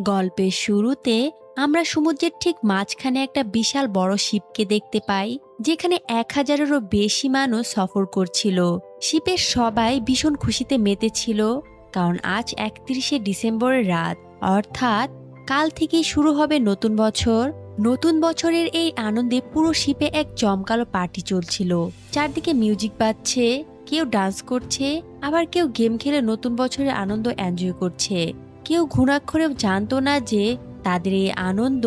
গল্পের শুরুতে আমরা সমুদ্রের ঠিক মাঝখানে একটা বিশাল বড় শিপকে দেখতে পাই, যেখানে 1000-এরও বেশি মানুষ সফর করছিল। শিপের সবাই ভীষণ খুশিতে মেতেছিল, কারণ আজ 31শে ডিসেম্বরের রাত, অর্থাৎ কাল থেকেই শুরু হবে নতুন বছর। নতুন বছরের এই আনন্দে পুরো শিপে এক জমকালো পার্টি চলছিল। চারদিকে মিউজিক বাজছে, কেউ ডান্স করছে, আবার কেউ গেম খেলে নতুন বছরের আনন্দ এনজয় করছে। কেউ ঘুণাক্ষরেও জানতো না যে তাদের এই আনন্দ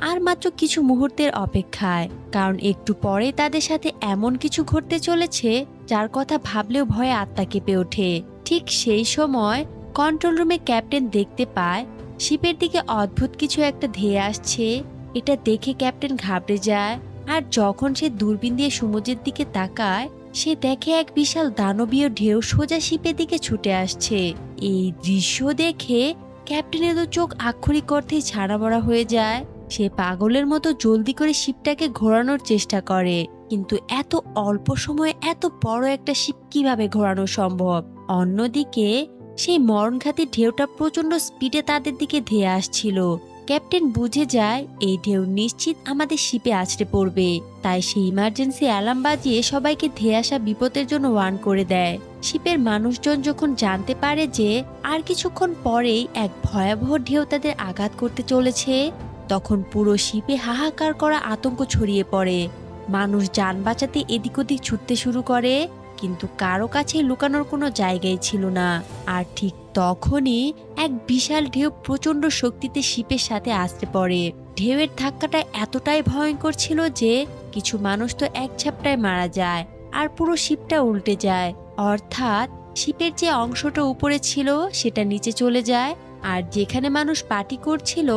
আর মাত্র কিছু মুহূর্তের অপেক্ষায়, কারণ একটু পরে তাদের সাথে এমন কিছু ঘটতে চলেছে যার কথা ভাবলেও ভয়ে আত্মা কেঁপে ওঠে। ঠিক সেই সময় কন্ট্রোল রুমে ক্যাপ্টেন দেখতে পায় শিপের দিকে অদ্ভুত কিছু একটা ধেয়ে আসছে। এটা দেখে ক্যাপ্টেন ঘাবড়ে যায়, আর যখন সে দূরবীন দিয়ে সমুদ্রের দিকে তাকায়, সে দেখে এক বিশাল দানবীয় ঢেউ সোজা শিপের দিকে ছুটে আসছে। এই দৃশ্য দেখে ক্যাপ্টেনের তো চোখ আক্ষরিক অর্থেই ছাড়াবড়া হয়ে যায়। সে পাগলের মতো জলদি করে শিপটাকে ঘোরানোর চেষ্টা করে, কিন্তু এত অল্প সময়ে এত বড় একটা শিপ কিভাবে ঘোরানো সম্ভব? অন্যদিকে সেই মরণঘাতী ঢেউটা প্রচন্ড স্পিডে তাদের দিকে ধেয়ে আসছিল। ক্যাপ্টেন বুঝে যায় এই ঢেউ নিশ্চিত আমাদের শিপে আছড়ে পড়বে, তাই সে ইমার্জেন্সি অ্যালার্ম বাজিয়ে সবাইকে ধেয়ে আসা বিপদের জন্য ওয়ার্ন করে দেয়। শিপের মানুষজন যখন জানতে পারে যে আর কিছুক্ষণ পরেই এক ভয়াবহ ঢেউ তাদের আঘাত করতে চলেছে, তখন পুরো শিপে হাহাকার করা আতঙ্ক ছড়িয়ে পড়ে। মানুষ যান বাঁচাতে এদিক ওদিক ছুটতে শুরু করে, কিন্তু কারো কাছে লুকানোর কোনো জায়গাই ছিল না। আর ঠিক তখনই এক বিশাল ঢেউ প্রচন্ড শক্তিতে শিপের সাথে আছড়ে পড়ে। ঢেউয়ের ধাক্কাটা এতটাই ভয়ঙ্কর ছিল যে কিছু মানুষ তো এক ঝাপটায় মারা যায়, আর পুরো শিপটা উল্টে যায়। অর্থাৎ শিপের যে অংশটা উপরে ছিল সেটা নিচে চলে যায়, আর যেখানে মানুষ পার্টি করছিল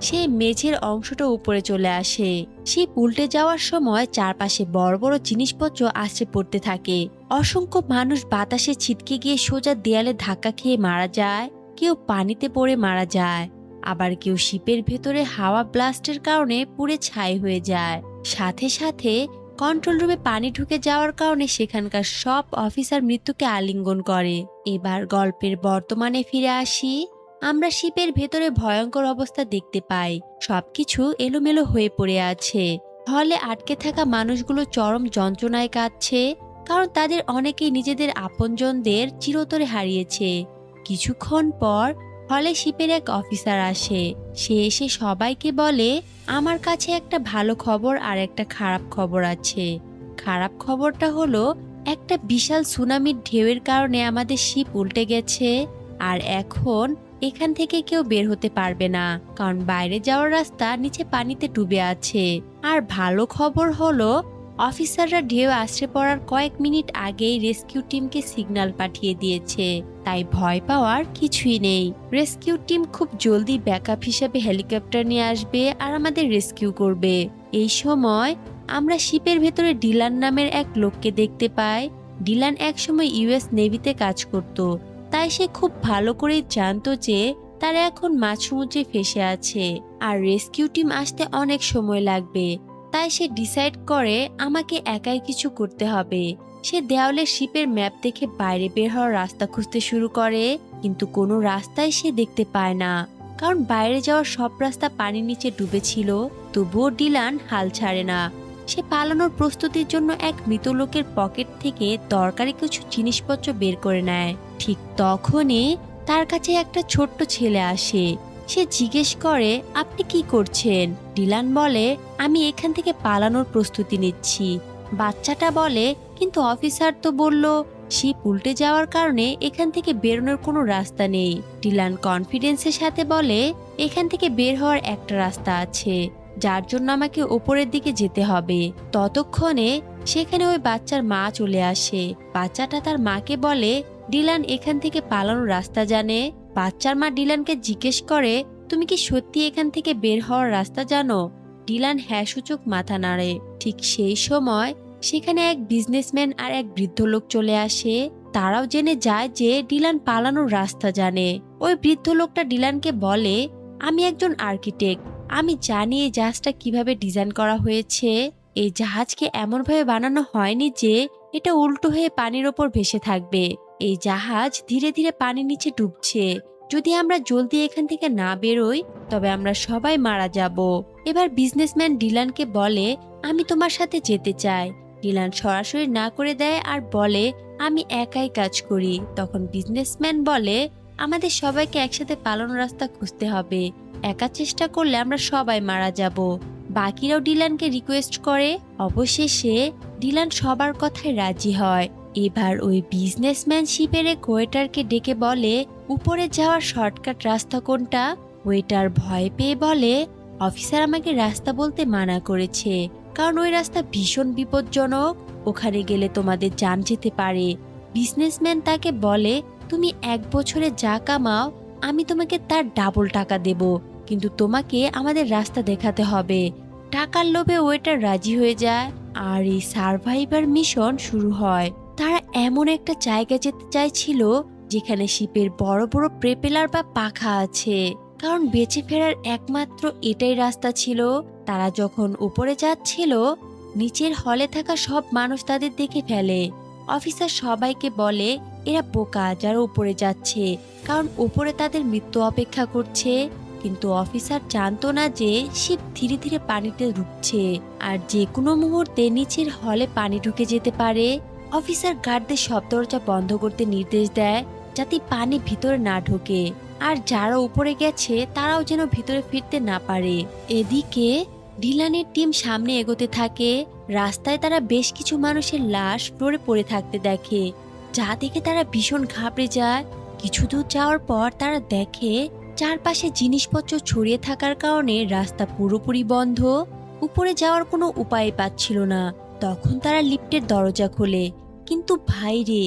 সেই মেঝের অংশটা উপরে চলে আসে। শিপ উল্টে যাওয়ার সময় চারপাশে বড় বড় জিনিসপত্র আছড়ে পড়তে থাকে। অসংখ্য মানুষ বাতাসে ছিটকে গিয়ে সোজা দেয়ালে ধাক্কা খেয়ে মারা যায়, কেউ পানিতে পড়ে মারা যায়, আবার কেউ শিপের ভেতরে হাওয়া ব্লাস্টের কারণে পুড়ে ছাই হয়ে যায়। সাথে সাথে কন্ট্রোল রুমে পানি ঢুকে যাওয়ার কারণে সেখানকার সব অফিসার মৃত্যুকে আলিঙ্গন করে। এবার গল্পের বর্তমানে ফিরে আসি। আমরা শিপের ভেতরে ভয়ঙ্কর অবস্থা দেখতে পাই। সবকিছু এলোমেলো হয়ে পড়ে আছে। হলে আটকে থাকা মানুষগুলো চরম যন্ত্রণায় কাঁদছে, কারণ তাদের অনেকেই নিজেদের আপনজনদের চিরতরে হারিয়েছে। কিছুক্ষণ পর হলে শিপের এক অফিসার আসে। সে এসে সবাইকে বলে, আমার কাছে একটা ভালো খবর আর একটা খারাপ খবর আছে। খারাপ খবরটা হলো একটা বিশাল সুনামির ঢেউয়ের কারণে আমাদের শিপ উল্টে গেছে, আর এখন এখান থেকে কেউ বের হতে পারবে না, কারণ বাইরে যাওয়ার রাস্তা নিচে পানিতে ডুবে আছে। আর ভালো খবর হলো অফিসাররা ঢেউ আছড়ে পড়ার কয়েক মিনিট আগেই রেস্কিউ টিমকে সিগন্যাল পাঠিয়ে দিয়েছে, তাই ভয় পাওয়ার কিছুই নেই। রেস্কিউ টিম খুব জলদি ব্যাকআপ হিসেবে হেলিকপ্টার নিয়ে আসবে আর আমাদের রেস্কিউ করবে। এই সময় আমরা শিপের ভেতরে ডিলান নামের এক লোককে দেখতে পাই। ডিলান একসময় ইউএস নেভিতে কাজ করত, তাই সে খুব ভালো করেই জানতো যে তারা এখন মাঝ সমুদ্রে ফেসে আছে আর রেস্কিউ টিম আসতে অনেক সময় লাগবে। তাই সে ডিসাইড করে আমাকে একাই কিছু করতে হবে। সে দেওয়ালে শিপের ম্যাপ দেখে বাইরে বের হওয়ার রাস্তা খুঁজতে শুরু করে, কিন্তু কোনো রাস্তাই সে দেখতে পায় না, কারণ বাইরে যাওয়ার সব রাস্তা পানির নিচে ডুবেছিল। তবুও ডিলান হাল ছাড়ে না। সে পালানোর প্রস্তুতির জন্য এক মৃত লোকের পকেট থেকে দরকারি কিছু জিনিসপত্র বের করে নেয়। ঠিক তখনই তার কাছে একটা ছোট্ট ছেলে আসে। সে জিজ্ঞেস করে, আপনি কি করছেন? ডিলান বলে, আমি এখান থেকে পালানোর প্রস্তুতি নিচ্ছি। বাচ্চাটা বলে, কিন্তু অফিসার তো বলল শিপ উল্টে যাওয়ার কারণে এখান থেকে বেরোনোর কোনো রাস্তা নেই। ডিলান কনফিডেন্সের সাথে বলে, এখান থেকে বের হওয়ার একটা রাস্তা আছে, যার জন্য আমাকে ওপরের দিকে যেতে হবে। ততক্ষণে সেখানে ওই বাচ্চার মা চলে আসে। বাচ্চাটা তার মাকে বলে, ডিলান এখান থেকে পালানোর রাস্তা জানে। বাচ্চার মা ডিলানকে জিজ্ঞেস করে, তুমি কি সত্যি এখান থেকে বের হওয়ার রাস্তা জানো? ডিলান হ্যাঁ সূচক মাথা নাড়ে। ঠিক সেই সময় সেখানে এক বিজনেসম্যান আর এক বৃদ্ধ লোক চলে আসে। তারাও জেনে যায় যে ডিলান পালানোর রাস্তা জানে। ওই বৃদ্ধ লোকটা ডিলানকে বলে, আমি একজন আর্কিটেক্ট, আমি জানি এই জাহাজটা কিভাবে ডিজাইন করা হয়েছে। এই জাহাজকে এমনভাবে বানানো হয়নি যে এটা উল্টো হয়ে পানির ওপর ভেসে থাকবে। এই জাহাজ ধীরে ধীরে পানির নিচে ডুবছে, যদি আমরা জলদি এখান থেকে না বেরোই তবে আমরা সবাই মারা যাব। এবার বিজনেসম্যান ডিলানকে বলে, আমি তোমার সাথে যেতে চাই। ডিলান সরাসরি না করে দেয় আর বলে, আমি একাই কাজ করি। তখন বিজনেসম্যান বলে, আমাদের সবাইকে একসাথে পালানো রাস্তা খুঁজতে হবে, একা চেষ্টা করলে আমরা সবাই মারা যাব। বাকিরাও ডিলানকে রিকোয়েস্ট করে। অবশেষে ডিলান সবার কথায় রাজি হয়। এবার ওই বিজনেসম্যান শিপের এক ওয়েটারকে ডেকে বলে, উপরে যাওয়ার শর্টকাট রাস্তা কোনটা? ওয়েটার ভয় পেয়ে বলে, অফিসার আমাকে রাস্তা বলতে মানা করেছে, কারণ ওই রাস্তা ভীষণ বিপজ্জনক, ওখানে গেলে তোমাদের জান যেতে পারে। বিজনেসম্যান তাকে বলে, তুমি 1 বছরে যা কামাও আমি তোমাকে তার ডাবল টাকা দেব, কিন্তু তোমাকে আমাদের রাস্তা দেখাতে হবে। টাকার লোভে ওয়েটার রাজি হয়ে যায় আর এই সার্ভাইভার মিশন শুরু হয়। তারা এমন একটা জায়গায় যেতে চাইছিল যেখানে শিপের বড় বড় প্রেপেলার বা পাখা আছে, কারণ বেঁচে ফেরার একমাত্র এটাই রাস্তা ছিল। তারা যখন উপরে যাচ্ছিল, নিচের হলে থাকা সব মানুষ তাদের দেখে ফেলে। অফিসার সবাইকে বলে এরা বোকা যারা উপরে যাচ্ছে, কারণ উপরে তাদের মৃত্যু অপেক্ষা করছে। কিন্তু অফিসার জানতো না যে শিপ ধীরে ধীরে পানিতে ঢুকছে আর যে কোনো মুহূর্তে নিচের হলে পানি ঢুকে যেতে পারে। অফিসার গার্ডদের সব দরজা বন্ধ করতে নির্দেশ দেয় যাতে পানি ভিতরে না ঢোকে, আর যারা উপরে গেছে তারাও যেন ভিতরে ফিরতে না পারে। এদিকে ডিলানের টিম সামনে এগোতে থাকে। রাস্তায় তারা বেশ কিছু মানুষের লাশ ফ্লোরে পড়ে থাকতে দেখে, যা দেখে তারা ভীষণ ঘাবড়ে যায়। কিছু দূর যাওয়ার পর তারা দেখে চারপাশে জিনিসপত্র ছড়িয়ে থাকার কারণে রাস্তা পুরোপুরি বন্ধ। উপরে যাওয়ার কোনো উপায় পাচ্ছিল না। তখন তারা লিফটের দরজা খোলে, কিন্তু ভাইরে,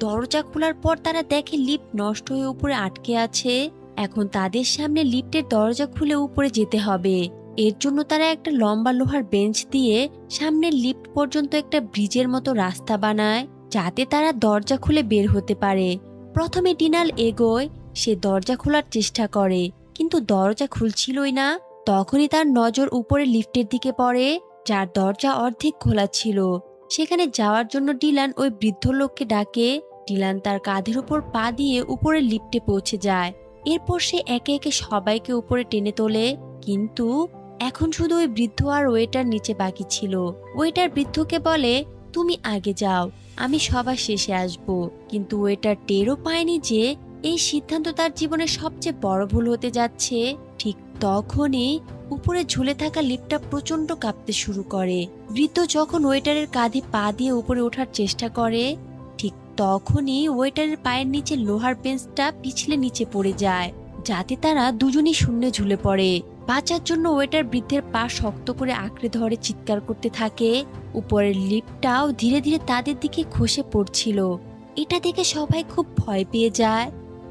দরজা খোলার পর তারা দেখে লিফট নষ্ট হয়ে উপরে আটকে আছে। এখন তাদের সামনে লিফটের দরজা খুলে উপরে যেতে হবে। এর জন্য তারা একটা লম্বা লোহার বেঞ্চ দিয়ে সামনের লিফট পর্যন্ত একটা ব্রিজের মতো রাস্তা বানায়, যাতে তারা দরজা খুলে বের হতে পারে। প্রথমে ডিনাল এগোয়, সে দরজা খোলার চেষ্টা করে, কিন্তু দরজা খুলছিলই না। তখনই তার নজর উপরে লিফটের দিকে পড়ে, যার দরজা অর্ধেক খোলা ছিল। সেখানে যাওয়ার জন্য ডিলান ওই বৃদ্ধ লোককে ডাকে। ডিলান তার কাঁধের উপর পা দিয়ে উপরে লিফটে পৌঁছে যায়। এরপর সে একে একে সবাইকে উপরে টেনে তোলে, কিন্তু এখন শুধু ওই বৃদ্ধ আর ওয়েটার নিচে বাকি ছিল। ওয়েটার বৃদ্ধকে বলে, তুমি আগে যাও, আমি সবার শেষে আসব। কিন্তু ওয়েটার টেরও পায়নি যে এই সিদ্ধান্ত তার জীবনের সবচেয়ে বড় ভুল হতে যাচ্ছে। ঠিক তখনই উপরে ঝুলে থাকা লিফটটা প্রচন্ড কাঁপতে শুরু করে। বৃদ্ধ যখন ওয়েটারের কাঁধে পা দিয়ে উপরে ওঠার চেষ্টা করে, ঠিক তখনই ওয়েটারের পায়ের নিচে লোহার বেঞ্চটা পিছলে নিচে পড়ে যায়, যাতে তারা দুজনই শূন্যে ঝুলে পড়ে। বাঁচার জন্য ওয়েটার বৃদ্ধের পা শক্ত করে আঁকড়ে ধরে চিৎকার করতে থাকে। উপরের লিফটটাও ধীরে ধীরে তাদের দিকে খসে পড়ছিল। এটা দেখে সবাই খুব ভয় পেয়ে যায়।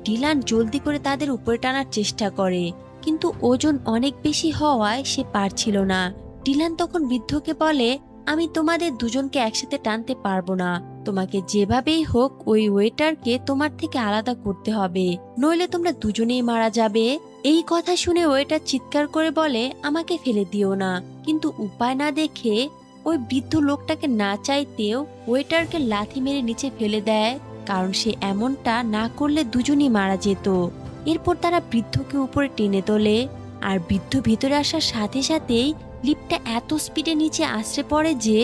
ডিলান জলদি করে তাদের উপরে টানার চেষ্টা করে, কিন্তু ওজন অনেক বেশি হওয়ায় সে পারছিল না। ডিলান তখন বৃদ্ধকে বলে, আমি তোমাদের দুজনকে একসাথে টানতে পারবো না, তোমাকে যেভাবেই হোক ওই ওয়েটারকে তোমার থেকে আলাদা করতে হবে, নইলে তোমরা দুজনেই মারা যাবে। এই কথা শুনে ওয়েটার চিৎকার করে বলে, আমাকে ফেলে দিও না। কিন্তু উপায় না দেখে ওই বৃদ্ধ লোকটাকে না চাইতেও ওয়েটারকে লাথি মেরে নিচে ফেলে দেয়, কারণ সে এমনটা না করলে দুজনই মারা যেত। এরপর তারা বৃদ্ধকে উপরে টেনে তোলে, আর বৃদ্ধ ভিতরে আসার সাথে সাথেই লিফটটা এত স্পিডে নিচে আছড়ে পড়ে যে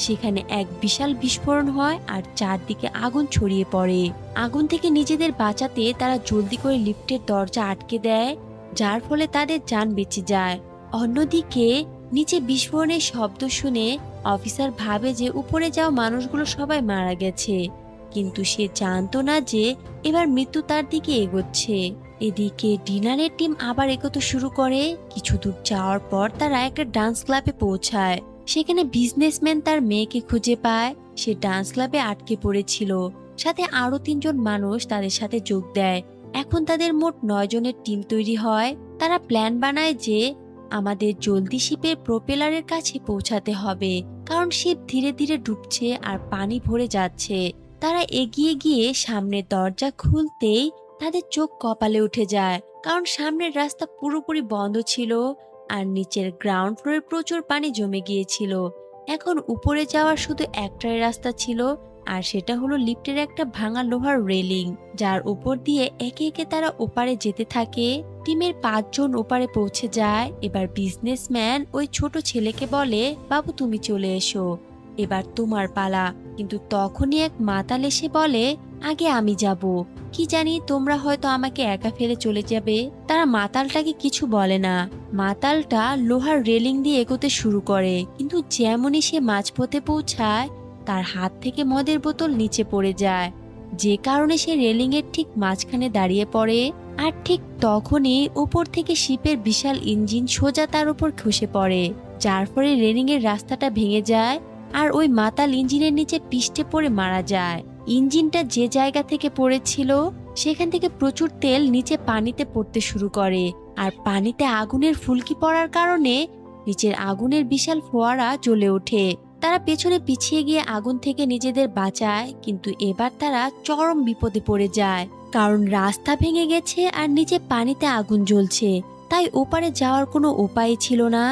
সেখানে এক বিশাল বিস্ফোরণ হয় আর চারদিকে আগুন ছড়িয়ে পড়ে। আগুন থেকে নিজেদের বাঁচাতে তারা জলদি করে লিফটের দরজা আটকে দেয়, যার ফলে তাদের জান বেঁচে যায়। অন্যদিকে নিচে বিস্ফোরণের শব্দ শুনে অফিসার ভাবে যে উপরে যাওয়া মানুষগুলো সবাই মারা গেছে, কিন্তু সে জানতো না যে এবার মৃত্যু তার দিকে এগোচ্ছে। এদিকে ডিনারের টিম আবার এগোতে শুরু করে। কিছু দূর যাওয়ার পর তারা একটা ডান্স ক্লাবে পৌঁছায়। সেখানে বিজনেসম্যান তার মেয়েকে খুঁজে পায়। সে ডান্স ক্লাবে আটকে পড়েছিল, সাথে আরো 3জন মানুষ তাদের সাথে যোগ দেয়। এখন তাদের মোট 9 জনের টিম তৈরি হয়। তারা প্ল্যান বানায় যে আমাদের জলদি শিপের প্রোপেলারের কাছে পৌঁছাতে হবে, কারণ শিপ ধীরে ধীরে ডুবছে আর পানি ভরে যাচ্ছে। তারা এগিয়ে গিয়ে সামনের দরজা খুলতেই তাদের চোখ কপালে উঠে যায়, কারণ সামনের রাস্তা পুরোপুরি বন্ধ ছিল আর নিচের গ্রাউন্ড ফ্লোরে প্রচুর পানি জমে গিয়েছিল। এখন উপরে যাওয়ার শুধু একটাই রাস্তা ছিল, আর সেটা হলো লিফটের একটা ভাঙা লোহার রেলিং, যার উপর দিয়ে একে একে তারা ওপারে যেতে থাকে। টিমের 5 জন ওপারে পৌঁছে যায়। এবার বিজনেসম্যান ওই ছোট ছেলেকে বলে, বাবু তুমি চলে এসো, এবার তোমার পালা। কিন্তু তখনই এক মাতাল এসে বলে, আগে আমি যাব, কি জানি তোমরা হয়তো আমাকে একা ফেলে চলে যাবে। তারা মাতালটাকে কিছু বলে না। মাতালটা লোহার রেলিং দিয়ে এগোতে শুরু করে, কিন্তু যেমনই সে মাঝপথে পৌঁছায় তার হাত থেকে মদের বোতল নিচে পড়ে যায়, যে কারণে সে রেলিং এর ঠিক মাঝখানে দাঁড়িয়ে পড়ে। আর ঠিক তখনই উপর থেকে শিপের বিশাল ইঞ্জিন সোজা তার উপর খসে পড়ে, যার ফলে রেলিং এর রাস্তাটা ভেঙে যায়। আর ওই মাতাল ইঞ্জিনের নিচে পিষ্টে পড়ে মারা যায়। ইঞ্জিনটা যে জায়গা থেকে পড়েছিল সেখান থেকে প্রচুর তেল নিচে পানিতে পড়তে শুরু করে। আর পানিতে আগুনের ফুলকি পড়ার কারণে নিচের আগুনের বিশাল ফোয়ারা জ্বলে ওঠে। তারা পেছনে পিছিয়ে গিয়ে আগুন থেকে নিজেদের বাঁচায়, কিন্তু এবার তারা চরম বিপদে পড়ে যায়, কারণ রাস্তা ভেঙে গেছে আর নিচে পানিতে আগুন জ্বলছে। তাই ওপারে যাওয়ার কোনো উপায় ছিল না।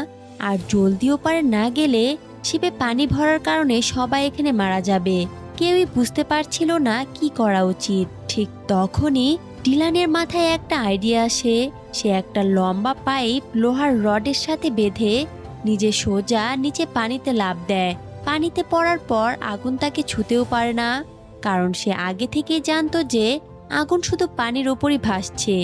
আর জলদি ওপারে না গেলে শিপে পানি ভরার কারণে সবাই এখানে মারা যাবে। কেউই বুঝতে পারছিল না কি করা উচিত। ঠিক তখনই ডিলানের মাথায় একটা আইডিয়া আসে। সে একটা লম্বা পাইপ লোহার রডের সাথে বেঁধে নিজে সোজা নিচে পানিতে লাফ দেয়। পানিতে পড়ার পর আগুন তাকে ছুঁতেও পারে না, কারণ সে আগে থেকেই জানতো যে আগুন শুধু পানির ওপরই ভাসছে।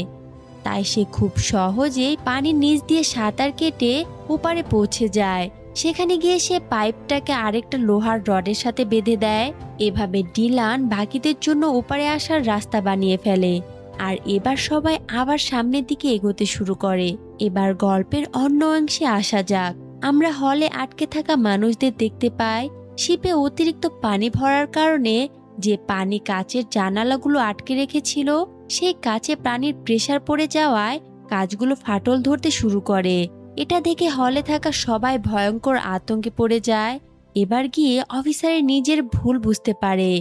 তাই সে খুব সহজেই পানির নিচ দিয়ে সাঁতার কেটে ওপারে পৌঁছে যায়। সেখানে গিয়ে সে পাইপটাকে আরেকটা লোহার রডের সাথে বেঁধে দেয়। এভাবে ডিলান বাকিদের জন্য ওপারে আসার রাস্তা বানিয়ে ফেলে। আর এবার সবাই আবার সামনের দিকে এগোতে শুরু করে। এবার গল্পের অন্য অংশে আসা যাক। আমরা হলে আটকে থাকা মানুষদের দেখতে পাই। শিপে অতিরিক্ত পানি ভরার কারণে যে পানি কাচের জানালাগুলো আটকে রেখেছিল, সেই কাচে পানির প্রেসার পড়ে যাওয়ায় কাচগুলো ফাটল ধরতে শুরু করে। এটা দেখে হলে থাকা সবাই ভয়ঙ্কর আতঙ্কে পড়ে যায়। এবার গিয়ে অফিসারের নিজের ভুল বুঝতে পারে,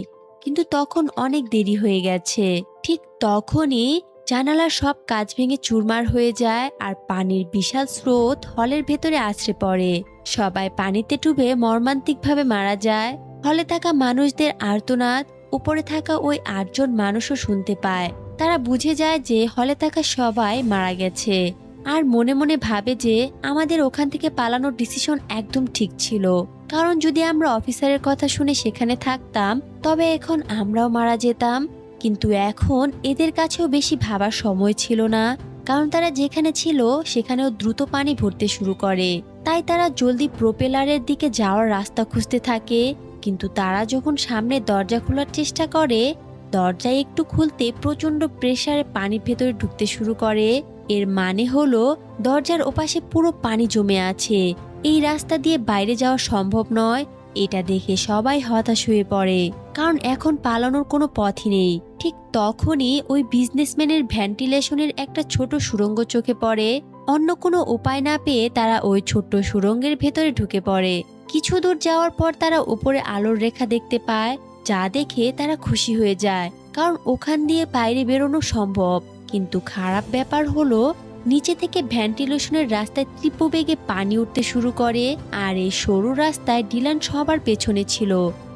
কিন্তু তখন অনেক দেরি হয়ে গেছে। ঠিক তখনই জানালার সব কাচ ভেঙে চুরমার হয়ে যায় আর পানির বিশাল স্রোত হলের ভেতরে আছড়ে পড়ে। সবাই পানিতে ডুবে মর্মান্তিকভাবে মারা যায়। হলে থাকা মানুষদের আর্তনাদ উপরে থাকা ওই 8 জন মানুষও শুনতে পায়। তারা বুঝে যায় যে হলে থাকা সবাই মারা গেছে, আর মনে মনে ভাবে যে আমাদের ওখান থেকে পালানোর ডিসিশন একদম ঠিক ছিল, কারণ যদি আমরা অফিসারের কথা শুনে সেখানে থাকতাম তবে এখন আমরাও মারা যেতাম। কিন্তু এখন এদের কাছেও বেশি ভাবার সময় ছিল না, কারণ তারা যেখানে ছিল সেখানেও দ্রুত পানি ভরতে শুরু করে। তাই তারা জলদি প্রোপেলারের দিকে যাওয়ার রাস্তা খুঁজতে থাকে। কিন্তু তারা যখন সামনে দরজা খোলার চেষ্টা করে, দরজা একটু খুলতে প্রচন্ড প্রেসারে পানির ভেতরে ঢুকতে শুরু করে। এর মানে হলো দরজার ওপাশে পুরো পানি জমে আছে, এই রাস্তা দিয়ে বাইরে যাওয়া সম্ভব নয়। এটা দেখে সবাই হতাশ হয়ে পড়ে, কারণ এখন পালানোর কোনো পথই নেই। ঠিক তখনই ওই বিজনেসম্যানের ভেন্টিলেশনের একটা ছোট সুড়ঙ্গ চোখে পড়ে। অন্য কোনো উপায় না পেয়ে তারা ওই ছোট্ট সুড়ঙ্গের ভেতরে ঢুকে পড়ে। কিছু দূর যাওয়ার পর তারা উপরে আলোর রেখা দেখতে পায়, যা দেখে তারা খুশি হয়ে যায়, কারণ ওখান দিয়ে বাইরে বেরোনো সম্ভব। কিন্তু খারাপ ব্যাপার হলো নিচে থেকে ভেন্টিলেশনের রাস্তায় তীব্র বেগে পানি উঠতে শুরু করে। আর এই সরু রাস্তায় ডিলান সবার পেছনে ছিল।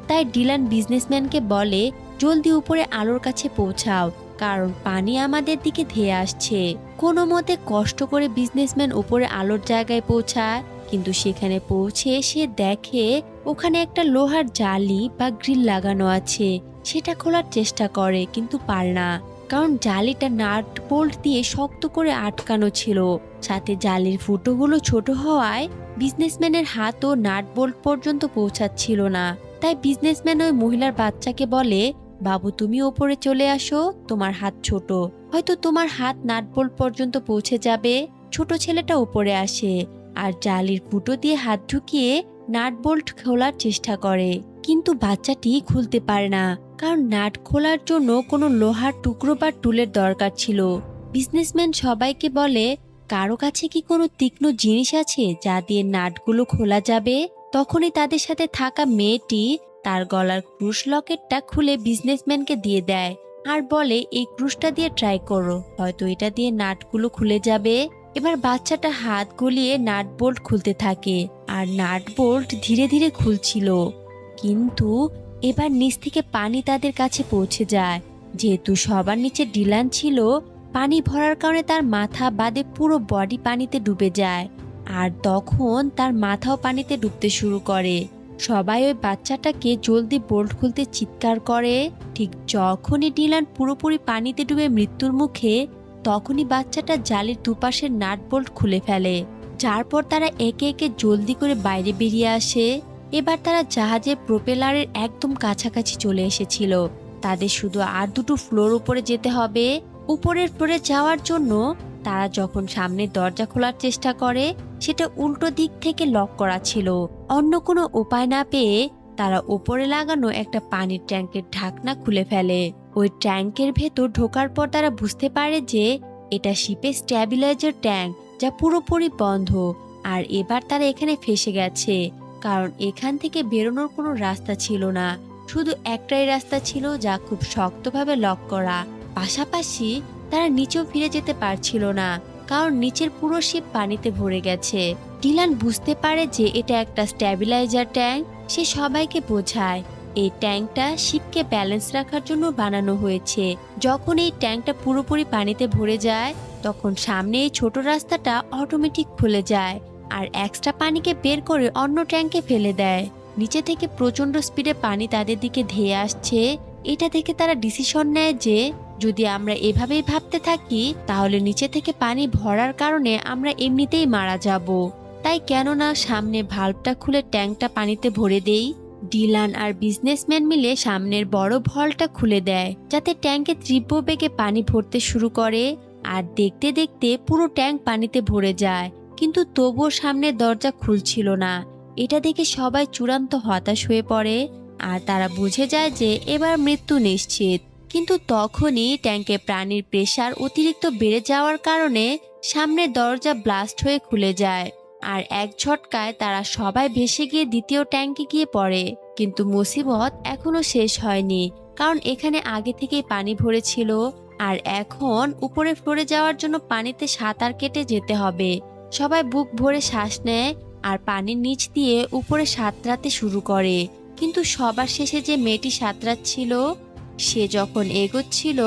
তাই ডিলান বিজনেসম্যানকে বলে, জলদি উপরে আলোর কাছে পৌঁছাও, কারণ পানি আমাদের দিকে ধেয়ে আসছে। কোনো মতে কষ্ট করে বিজনেসম্যান উপরে আলোর জায়গায় পৌঁছায়, কিন্তু সেখানে পৌঁছে সে দেখে ওখানে একটা লোহার জালি বা গ্রিল লাগানো আছে। সেটা খোলার চেষ্টা করে কিন্তু পারে না, কারণ জালিটা নাট বোল্ট দিয়ে শক্ত করে আটকানো ছিল। সাথে জালির ফুটোগুলো ছোট হওয়ায় বিজনেসম্যানের হাতও নাট বোল্ট পর্যন্ত পৌঁছাচ্ছিল না। তাই বিজনেসম্যান ওই মহিলার বাচ্চাকে বলে, বাবু তুমি ওপরে চলে আসো, তোমার হাত ছোট, হয়তো তোমার হাত নাট বোল্ট পর্যন্ত পৌঁছে যাবে। ছোট ছেলেটা উপরে আসে আর জালির ফুটো দিয়ে হাত ঢুকিয়ে নাট বোল্ট খোলার চেষ্টা করে, কিন্তু বাচ্চাটি খুলতে পারে না, কারণ নাট খোলার জন্য কোনো লোহার টুকরো বা টুলের দরকার ছিল। বিজনেসম্যান সবাইকে বলে, কারো কাছে কি কোনো তীক্ষ্ণ জিনিস আছে যা দিয়ে নাটগুলো খোলা যাবে? তখনই তাদের সাথে থাকা মেয়েটি তার গলার ক্রুশ লকেটটা খুলে বিজনেসম্যানকে দিয়ে দেয় আর বলে, এই ক্রুশটা দিয়ে ট্রাই করো, হয়তো এটা দিয়ে নাটগুলো খুলে যাবে। এবার বাচ্চাটা হাত গলিয়ে নাট বোল্ট খুলতে থাকে আর নাট বোল্ট ধীরে ধীরে খুলছিল, কিন্তু এবার নিচ থেকে পানি তাদের কাছে পৌঁছে যায়। যেহেতু সবার নিচে ডিলান ছিল, পানি ভরার কারণে তার মাথা বাদে পুরো বডি পানিতে ডুবে যায়। আর তখন তার মাথাও পানিতে ডুবতে শুরু করে। সবাই ওই বাচ্চাটাকে জলদি বোল্ট খুলতে চিৎকার করে। ঠিক যখনই ডিলান পুরোপুরি পানিতে ডুবে মৃত্যুর মুখে, তখনই বাচ্চাটা জালের দুপাশের নাট বোল্ট খুলে ফেলে। যার পর তারা একে একে জলদি করে বাইরে বেরিয়ে আসে। এবার তারা জাহাজের প্রোপেলারের একদম কাছাকাছি চলে এসেছিল। তাদের শুধু আর দুটো ফ্লোর উপরে যেতে হবে। উপরের ফ্লোরে যাওয়ার জন্য তারা যখন সামনের দরজা খোলার চেষ্টা করে, সেটা উল্টো দিক থেকে লক করা ছিল। অন্য কোনো উপায় না পেয়ে তারা উপরে লাগানো একটা পানির ট্যাঙ্কের ঢাকনা খুলে ফেলে। ওই ট্যাঙ্কের ভেতর ঢোকার পর তারা বুঝতে পারে যে এটা শিপের স্ট্যাবিলাইজার ট্যাঙ্ক, যা পুরোপুরি বন্ধ। আর এবার তারা এখানে ফেসে গেছে, কারণ এখান থেকে বেরোনোর কোনো রাস্তা ছিল না। শুধু একটাই রাস্তা ছিল, যা খুব শক্তভাবে লক করা। পাশাপাশি তারা নিচেও ফিরে যেতে পারছিল না, কারণ নিচের পুরো শিপ পানিতে ভরে গেছে। ডিলান বুঝতে পারে যে এটা একটা স্ট্যাবিলাইজার ট্যাঙ্ক। সে সবাইকে বোঝায় এই ট্যাঙ্কটা শিপকে ব্যালেন্স রাখার জন্য বানানো হয়েছে। যখন এই ট্যাঙ্কটা পুরোপুরি পানিতে ভরে যায়, তখন সামনে এই ছোট রাস্তাটা অটোমেটিক খুলে যায় আর এক্সট্রা পানিকে বের করে অন্য ট্যাঙ্কে ফেলে দেয়। নিচে থেকে প্রচন্ড স্পিডে পানি তাদের দিকে ধেয়ে আসছে। এটা দেখে তারা ডিসিশন নেয় যে যদি আমরা এভাবেই ভাবতে থাকি, তাহলে নিচে থেকে পানি ভরার কারণে আমরা এমনিতেই মারা যাব। তাই কেন না সামনে ভাল্বটা খুলে ট্যাঙ্কটা পানিতে ভরে দেই। ডিলান আর বিজনেসম্যান মিলে সামনের বড় ভলটা খুলে দেয়, যাতে ট্যাঙ্কে তীব্র বেগে পানি ভরতে শুরু করে। আর দেখতে দেখতে পুরো ট্যাঙ্ক পানিতে ভরে যায়, কিন্তু তবুও সামনের দরজা খুলছিল না। এটা দেখে সবাই চূড়ান্ত হতাশ হয়ে পড়ে আর তারা বুঝে যায় যে এবার মৃত্যু নিশ্চিত। কিন্তু তখনই ট্যাঙ্কে পানির প্রেসার অতিরিক্ত বেড়ে যাওয়ার কারণে সামনের দরজা ব্লাস্ট হয়ে খুলে যায়। আর এক ঝটকায় তারা সবাই ভেসে গিয়ে দ্বিতীয় ট্যাঙ্কে গিয়ে পড়ে। কিন্তু মুসিবত এখনো শেষ হয়নি, কারণ এখানে আগে থেকেই পানি ভরেছিল। আর এখন উপরে ফ্লোরে যাওয়ার জন্য পানিতে সাঁতার কেটে যেতে হবে। সবাই বুক ভরে শ্বাস নেয় আর পানির নিচ দিয়ে উপরে সাঁতরাতে শুরু করে। কিন্তু সবার শেষে যে মেয়েটি সাঁতরাচ্ছিল, সে যখন এগোচ্ছিল,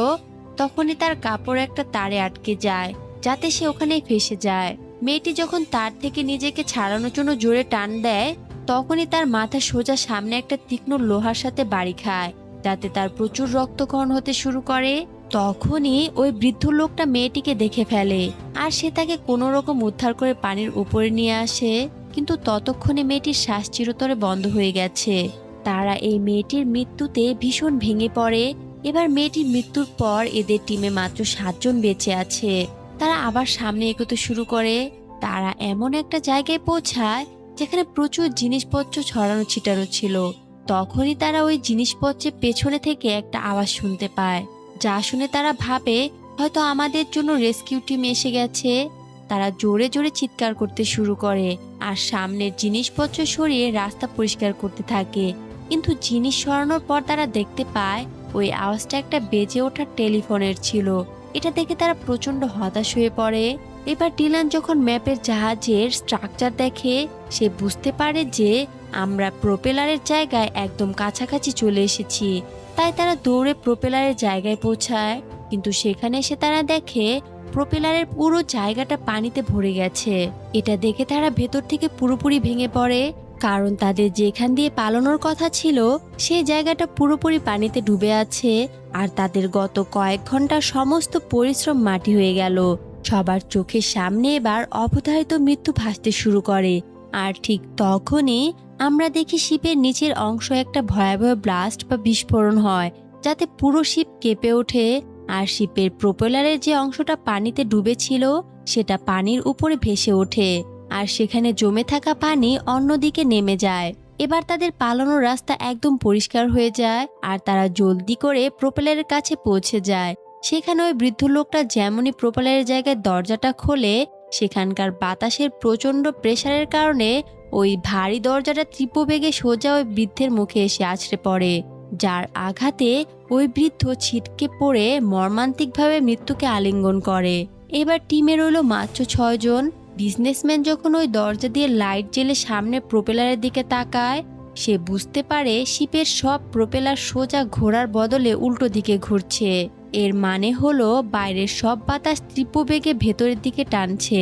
তখনই তার কাপড় একটা তারে আটকে যায়, যাতে সে ওখানেই ফেসে যায়। মেয়েটি যখন তার থেকে নিজেকে ছাড়ানোর জন্য জোরে টান দেয়, তখনই তার মাথা সোজা সামনে একটা তীক্ষ্ণ লোহার সাথে বাড়ি খায়, যাতে তার প্রচুর রক্তক্ষরণ হতে শুরু করে। তখনই ওই বৃদ্ধ লোকটা মেয়েটিকে দেখে ফেলে আর সে তাকে কোনো রকম উদ্ধার করে পানির উপরে নিয়ে আসে। কিন্তু ততক্ষণে মেয়েটির শ্বাস চিরতরে বন্ধ হয়ে গেছে। তারা এই মেয়েটির মৃত্যুতে ভীষণ ভেঙে পড়ে। এবার মেয়েটির মৃত্যুর পর এদের টিমে মাত্র 7 জন বেঁচে আছে। তারা আবার সামনে এগোতে শুরু করে। তারা এমন একটা জায়গায় পৌঁছায় যেখানে প্রচুর জিনিসপত্র ছড়ানো ছিটানো ছিল। তখনই তারা ওই জিনিসপত্রের পেছনে থেকে একটা আওয়াজ শুনতে পায়, যা শুনে তারা ভাবে হয়তো আমাদের জন্য রেস্কিউ টিম এসে গেছে। তারা জোরে জোরে চিৎকার করতে শুরু করে আর সামনের জিনিসপত্র সরিয়ে রাস্তা পরিষ্কার করতে থাকে। কিন্তু জিনিস সরানোর পর তারা দেখতে পায় ওই আওয়াজটা একটা বেজে ওঠা টেলিফোনের ছিল। এটা দেখে তারা প্রচন্ড হতাশ হয়ে পড়ে। এবার ডিলান যখন ম্যাপের জাহাজের স্ট্রাকচার দেখে, সে বুঝতে পারে যে আমরা প্রোপেলারের জায়গায় একদম কাছাকাছি চলে এসেছি। তাই তারা দৌড়ে প্রোপেলারের জায়গায় পৌঁছায়। কিন্তু সেখানে এসে তারা দেখে প্রোপেলারের পুরো জায়গাটা পানিতে ভরে গেছে। এটা দেখে তারা ভেতর থেকে পুরোপুরি ভেঙে পড়ে, কারণ তাদের যেখান দিয়ে পালানোর কথা ছিল সেই জায়গাটা পুরোপুরি পানিতে ডুবে আছে। আর তাদের গত কয়েক ঘন্টার সমস্ত পরিশ্রম মাটি হয়ে গেল। সবার চোখের সামনে এবার অবধারিত মৃত্যু ভাসতে শুরু করে। আর ঠিক তখনই আমরা দেখি শিপের নিচের অংশ একটা ভয়াবহ ব্লাস্ট বা বিস্ফোরণ হয়, যাতে পুরো শিপ কেঁপে ওঠে। আর শিপের প্রোপেলারের যে অংশটা পানিতে ডুবেছিল, সেটা পানির উপরে ভেসে ওঠে আর সেখানে জমে থাকা পানি অন্যদিকে নেমে যায়। এবার তাদের পালানোর রাস্তা একদম পরিষ্কার হয়ে যায় আর তারা জলদি করে প্রোপেলারের কাছে পৌঁছে যায়। সেখানে ওই বৃদ্ধ লোকটা যেমনই প্রোপেলারের জায়গায় দরজাটা খোলে, সেখানকার বাতাসের প্রচন্ড প্রেসারের কারণে ওই ভারী দরজাটা তীব্র বেগে সোজা ওই বৃদ্ধের মুখে এসে আছড়ে পড়ে, যার আঘাতে ওই বৃদ্ধ ছিটকে পড়ে মর্মান্তিকভাবে মৃত্যুকে আলিঙ্গন করে। এবার টিমে রইল মাত্র 6 জন। বিজনেসম্যান যখন ওই দরজা দিয়ে লাইট জ্বেলে সামনে প্রোপেলারের দিকে তাকায়, সে বুঝতে পারে শিপের সব প্রোপেলার সোজা ঘোরার বদলে উল্টো দিকে ঘুরছে। এর মানে হলো বাইরের সব বাতাস তীব্র বেগে ভেতরের দিকে টানছে।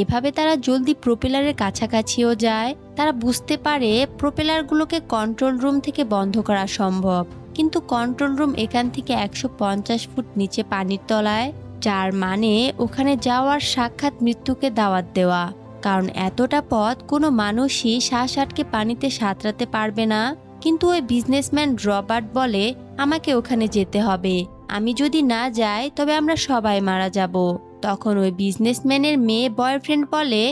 এভাবে তারা জলদি প্রোপেলারের কাছাকাছিও যায়। তারা বুঝতে পারে প্রোপেলারগুলোকে কন্ট্রোল রুম থেকে বন্ধ করা সম্ভব, কিন্তু কন্ট্রোল রুম এখান থেকে 150 ফুট নিচে পানির তলায়, যার মানে ওখানে যাওয়ার সাক্ষাৎ মৃত্যুকে দাওয়াত দেওয়া। কারণ এতটা পথ কোনো মানুষই শ্বাস আটকে পানিতে সাঁতরাতে পারবে না। কিন্তু ওই বিজনেসম্যান রবার্ট বলে, আমাকে ওখানে যেতে হবে, আমি যদি না যাই তবে আমরা সবাই মারা যাব। তখন ওই বিজনেসম্যানের মেয়ে বয়ফ্রেন্ড বলে,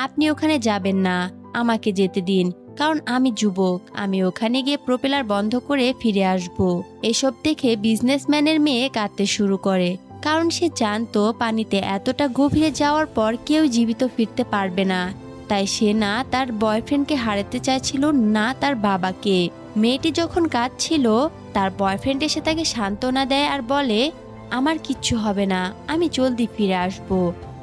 আপনি ওখানে যাবেন না, আমাকে যেতে দিন, কারণ আমি যুবক, আমি ওখানে গিয়ে প্রোপেলার বন্ধ করে ফিরে আসব। এসব দেখে বিজনেসম্যানের মেয়ে কাঁদতে শুরু করে, কারণ সে জানতো পানিতে এতটা গভীরে যাওয়ার পর কেউ জীবিত ফিরতে পারবে না। তাই সে না তার বয়ফ্রেন্ডকে হারাতে চাইছিল, না তার বাবাকে। মেয়েটি যখন কাঁদছিল, তার বয়ফ্রেন্ড এসে তাকে সান্ত্বনা দেয় আর বলে, আমার কিচ্ছু হবে না, আমি জলদি ফিরে আসব।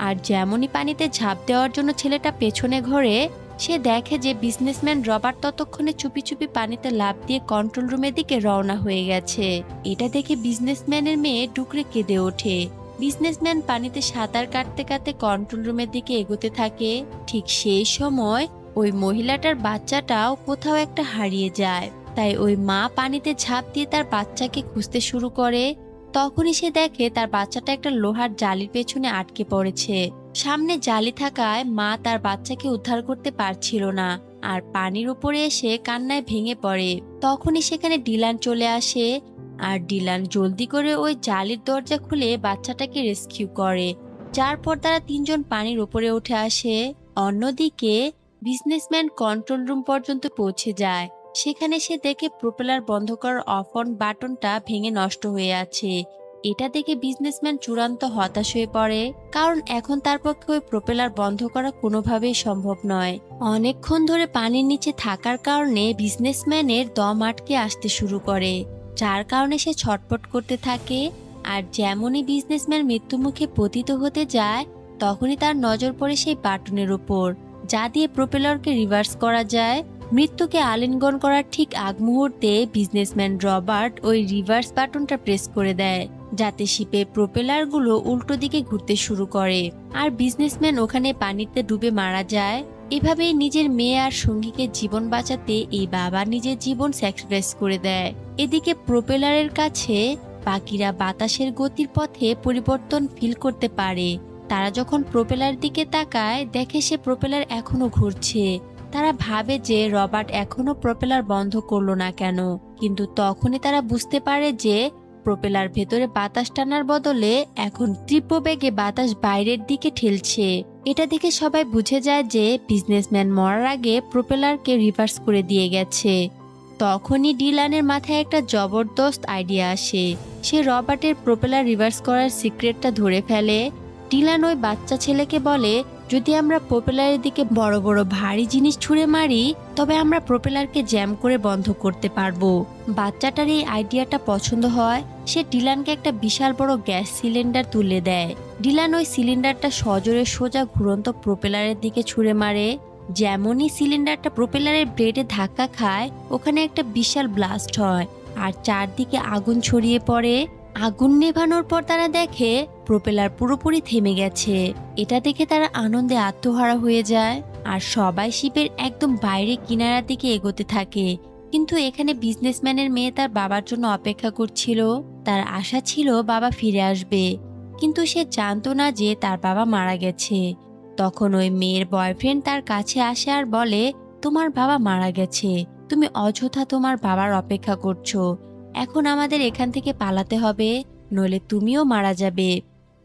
আর যেমনই পানিতে ঝাঁপ দেওয়ার জন্য ছেলেটা পেছনে ঘোরে, সে দেখে যে বিজনেসম্যান রবার্ট ততক্ষণে চুপি চুপি পানিতে লাফ দিয়ে কন্ট্রোল রুমের দিকে রওনা হয়ে গেছে। এটা দেখে বিজনেসম্যানের মেয়ে ডুকরে কেঁদে ওঠে। বিজনেসম্যান পানিতে সাঁতার কাটতে কাটতে কন্ট্রোল রুমের দিকে এগোতে থাকে। ঠিক সেই সময় ওই মহিলাটার বাচ্চাটাও কোথাও একটা হারিয়ে যায়। তাই ওই মা পানিতে ঝাঁপ দিয়ে তার বাচ্চাকে খুঁজতে শুরু করে। তখনই সে দেখে তার বাচ্চাটা একটা লোহার জালির পেছনে আটকে পড়েছে। সামনে জালি থাকায় মা তার বাচ্চাকে উদ্ধার করতে পারছিল না, আর পানির উপরে এসে কান্নায় ভেঙে পড়ে। তখনই সেখানে ডিলান চলে আসে, আর ডিলান জলদি করে ওই জালির দরজা খুলে বাচ্চাটাকে রেস্কিউ করে, যার পর তারা তিনজন পানির উপরে উঠে আসে। অন্যদিকে বিজনেসম্যান কন্ট্রোল রুম পর্যন্ত পৌঁছে যায়। সেখানে সে দেখে প্রোপেলার বন্ধ করার অফ অন বাটনটা ভেঙে নষ্ট হয়ে আছে। এটা দেখে বিজনেসম্যান চূড়ান্ত হতাশ হয়ে পড়ে, কারণ এখন তার পক্ষে ওই প্রোপেলার বন্ধ করা কোনোভাবেই সম্ভব নয়। অনেকক্ষণ ধরে পানির নিচে থাকার কারণে বিজনেসম্যানের দম আটকে আসতে শুরু করে, যার কারণে সে ছটফট করতে থাকে। আর যেমনই বিজনেসম্যান মৃত্যুমুখে পতিত হতে যায়, তখনই তার নজর পড়ে সেই বাটনের উপর, যা দিয়ে প্রোপেলারকে রিভার্স করা যায়। মৃত্যুকে আলিঙ্গন করার ঠিক আগ মুহূর্তে বিজনেসম্যান রবার্ট ওই রিভার্স বাটনটা প্রেস করে দেয়, যাতে শিপের প্রোপেলারগুলো উল্টো দিকে ঘুরতে শুরু করে, আর বিজনেসম্যান ওখানে পানিতে ডুবে মারা যায়। এভাবেই নিজের মেয়ে আর সঙ্গীকে জীবন বাঁচাতে এই বাবা নিজের জীবন স্যাক্রিফাইস করে দেয়। এদিকে প্রোপেলারের কাছে পাখিরা বাতাসের গতির পথে পরিবর্তন ফিল করতে পারে। তারা যখন প্রোপেলার দিকে তাকায়, দেখে সে প্রোপেলার এখনো ঘুরছে। তারা ভাবে যে রবার্ট এখনো প্রোপেলার বন্ধ করলো না কেন, কিন্তু তখনই তারা বুঝতে পারে যে প্রোপেলার ভেতরে বাতাস টানার বদলে এখন তীব্র বেগে বাতাস বাইরের দিকে ঠেলছে। এটা দেখে সবাই বুঝে যায় যে বিজনেসম্যান মরার আগে প্রোপেলারকে রিভার্স করে দিয়ে গেছে। তখনই ডিলানের মাথায় একটা জবরদস্ত আইডিয়া আসে। সে রবার্টের প্রোপেলার রিভার্স করার সিক্রেটটা ধরে ফেলে। ডিলান ওই বাচ্চা ছেলেকে বলে, যদি আমরা প্রোপেলারের দিকে বড় বড় ভারী জিনিস ছুঁড়ে মারি, তবে আমরা প্রোপেলারকে জ্যাম করে বন্ধ করতে পারবো। বাচ্চাটার এই আইডিয়াটা পছন্দ হয়। সে ডিলানকে একটা বিশাল বড় গ্যাস সিলিন্ডার তুলে দেয়। ডিলান ওই সিলিন্ডারটা সজোরে সোজা ঘুরন্ত প্রোপেলারের দিকে ছুঁড়ে মারে। যেমনই সিলিন্ডারটা প্রোপেলারের ব্লেডে ধাক্কা খায়, ওখানে একটা বিশাল ব্লাস্ট হয়, আর চারদিকে আগুন ছড়িয়ে পড়ে। আগুন নেভানোর পর তারা দেখে প্রোপেলার পুরোপুরি থেমে গেছে। এটা দেখে তারা আনন্দে আত্মহারা হয়ে যায়, আর সবাই শিপের একদম বাইরে কিনারার দিকে এগোতে থাকে। কিন্তু এখানে বিজনেসম্যানের মেয়ে তার বাবার জন্য অপেক্ষা করছিল। তার আশা ছিল বাবা ফিরে আসবে, কিন্তু সে জানতো না যে তার বাবা মারা গেছে। তখন ওই মেয়ের বয়ফ্রেন্ড তার কাছে আসে আর বলে, তোমার বাবা মারা গেছে, তুমি অযথা তোমার বাবার অপেক্ষা করছো। এখন আমাদের এখান থেকে পালাতে হবে, নইলে তুমিও মারা যাবে।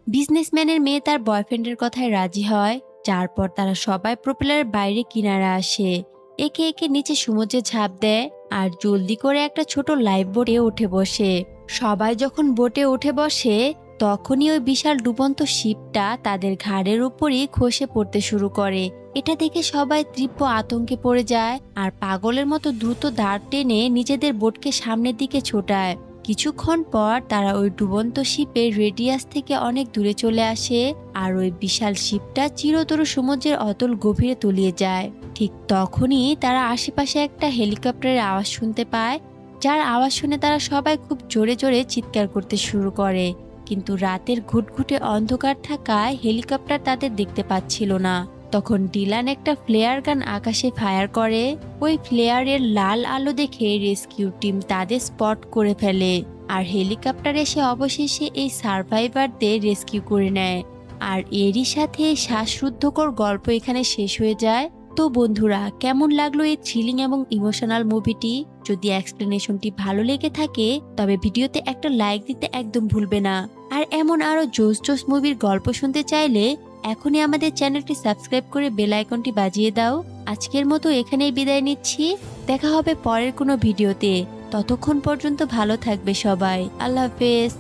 বিজনেসম্যানের মেয়ে তার বয়ফ্রেন্ডের কথায় রাজি হয়। তারপর তারা সবাই প্রোপেলারের বাইরে কিনারা আসে, একে একে নিচে সমুদ্রে ঝাঁপ দেয়, আর জলদি করে একটা ছোট লাইফ বোটে উঠে বসে। সবাই যখন বোটে উঠে বসে, তখনই ওই বিশাল ডুবন্ত শিপটা তাদের ঘাড়ের উপরই খসে পড়তে শুরু করে। এটা দেখে সবাই তীব্র আতঙ্কে পড়ে যায়, আর পাগলের মতো দ্রুত দাঁড় টেনে নিজেদের বোটকে সামনের দিকে ছোটায়। কিছুক্ষণ পর তারা ওই ডুবন্ত শিপের রেডিয়াস থেকে অনেক দূরে চলে আসে, আর ওই বিশাল শিপটা চিরতর সমুদ্রের অতল গভীরে তলিয়ে যায়। ঠিক তখনই তারা আশেপাশে একটা হেলিকপ্টারের আওয়াজ শুনতে পায়, যার আওয়াজ শুনে তারা সবাই খুব জোরে জোরে চিৎকার করতে শুরু করে। কিন্তু রাতের ঘুটঘুটে অন্ধকার থাকায় হেলিকপ্টার তাদের দেখতে পাচ্ছিল না। তখন ডিলান একটা ফ্লেয়ার গান আকাশে ফায়ার করে। ওই ফ্লেয়ারের লাল আলো দেখে রেস্কিউ টিম তাদের স্পট করে ফেলে, আর হেলিকপ্টার এসে অবশেষে এই সার্ভাইভারদের রেস্কিউ করে নেয়। আর এরই সাথে শ্বাসরুদ্ধকর গল্প এখানে শেষ হয়ে যায়। তো বন্ধুরা, কেমন লাগলো এই থ্রিলিং এবং ইমোশনাল মুভিটি? যদি এক্সপ্লেনেশনটি ভালো লেগে থাকে তবে ভিডিওতে একটা লাইক দিতে একদম ভুলবে না। আর এমন আরো জোস জোস মুভির গল্প শুনতে চাইলে এখনই আমাদের চ্যানেলটি সাবস্ক্রাইব করে বেল আইকনটি বাজিয়ে দাও। আজকের মতো এখানেই বিদায় নিচ্ছি। দেখা হবে পরের কোনো ভিডিওতে। ততক্ষণ পর্যন্ত ভালো থাকবে সবাই। আল্লাহ হাফেজ।